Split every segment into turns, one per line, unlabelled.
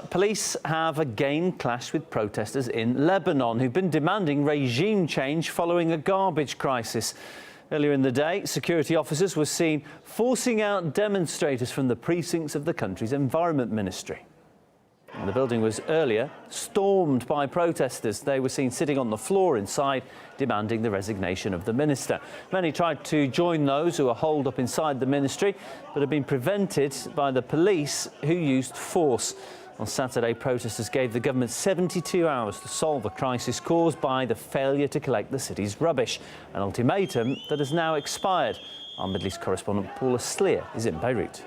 Police have again clashed with protesters in Lebanon who've been demanding regime change following a garbage crisis. Earlier in the day, security officers were seen forcing out demonstrators from the precincts of the country's Environment Ministry. The building was earlier stormed by protesters. They were seen sitting on the floor inside, demanding the resignation of the minister. Many tried to join those who were holed up inside the ministry, but have been prevented by the police, who used force. On Saturday, protesters gave the government 72 hours to solve a crisis caused by the failure to collect the city's rubbish, an ultimatum that has now expired. Our Middle East correspondent Paula Sleer is in Beirut.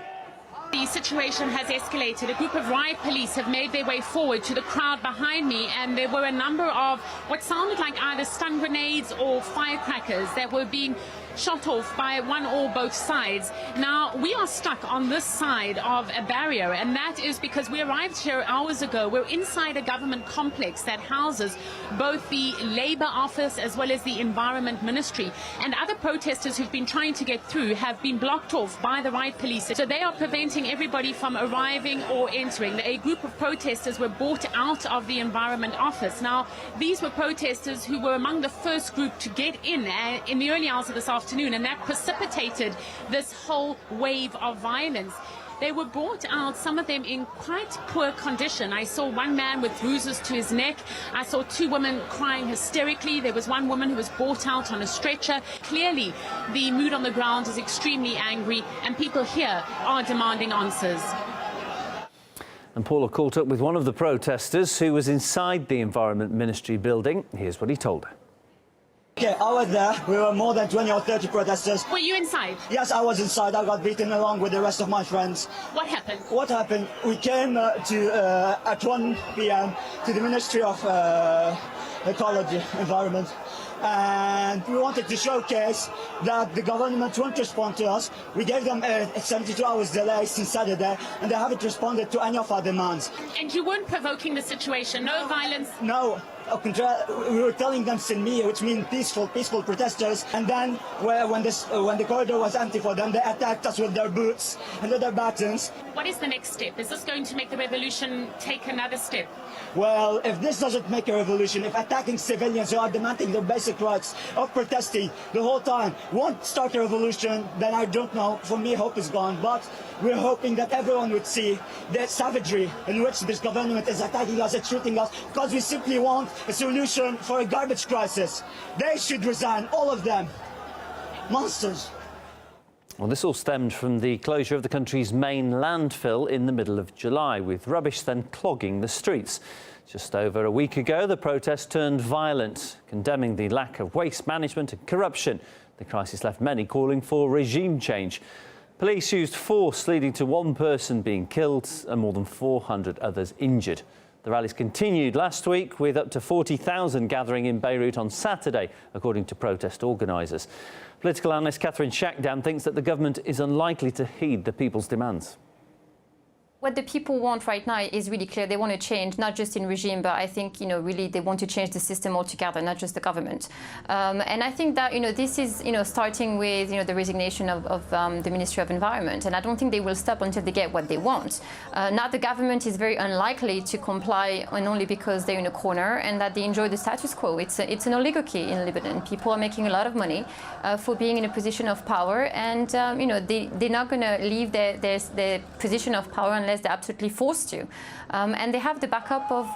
The situation has escalated. A group of riot police have made their way forward to the crowd behind me, and there were a number of what sounded like either stun grenades or firecrackers that were being shot off by one or both sides. Now, we are stuck on this side of a barrier, and that is because we arrived here hours ago. We're inside a government complex that houses both the Labour office as well as the Environment Ministry, and other protesters who've been trying to get through have been blocked off by the riot police. So they are preventing everybody from arriving or entering. A group of protesters were brought out of the Environment Office. Now, these were protesters who were among the first group to get in the early hours of this afternoon, and that precipitated this whole wave of violence. They were brought out, some of them in quite poor condition. I saw one man with bruises to his neck. I saw two women crying hysterically. There was one woman who was brought out on a stretcher. Clearly, the mood on the ground is extremely angry, and people here are demanding answers.
And Paula caught up with one of the protesters who was inside the Environment Ministry building. Here's what he told her.
Okay, I was there. We were more than 20 or 30 protesters.
Were you inside?
Yes, I was inside. I got beaten along with the rest of my friends.
What happened?
What happened? We came at 1 p.m. to the Ministry of Ecology, Environment, and we wanted to showcase that the government won't respond to us. We gave them a 72 hours delay since Saturday, and they haven't responded to any of our demands.
And you weren't provoking the situation? No violence?
No. We were telling them silmiya, which means peaceful protesters, and then when the corridor was empty for them, they attacked us with their boots and with their batons.
What is the next step? Is this going to make the revolution take another step?
Well, if this doesn't make a revolution, if attacking civilians who are demanding their basic rights of protesting the whole time won't start a revolution, then I don't know. For me, hope is gone. But we're hoping that everyone would see the savagery in which this government is attacking us and shooting us, because we simply want a solution for a garbage crisis. They should resign, all of them. Monsters.
Well, this all stemmed from the closure of the country's main landfill in the middle of July, with rubbish then clogging the streets. Just over a week ago, the protest turned violent, condemning the lack of waste management and corruption. The crisis left many calling for regime change. Police used force, leading to one person being killed and more than 400 others injured. The rallies continued last week, with up to 40,000 gathering in Beirut on Saturday, according to protest organisers. Political analyst Catherine Shakdan thinks that the government is unlikely to heed the people's demands.
What the people want right now is really clear. They want to change, not just in regime, but I think, really they want to change the system altogether, not just the government. And I think that, this is, starting with, the resignation of the Ministry of Environment. And I don't think they will stop until they get what they want. Now the government is very unlikely to comply, and only because they're in a corner and that they enjoy the status quo. It's an oligarchy in Lebanon. People are making a lot of money for being in a position of power, and, they're not going to leave their position of power unless they're absolutely forced to. And they have the backup of,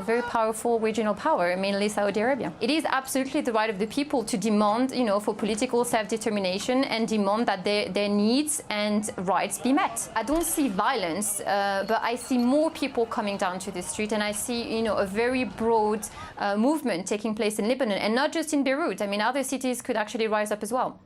very powerful regional power, mainly Saudi Arabia. It is absolutely the right of the people to demand, for political self-determination and demand that their needs and rights be met. I don't see violence, but I see more people coming down to the street, and I see, a very broad movement taking place in Lebanon, and not just in Beirut. I mean, other cities could actually rise up as well.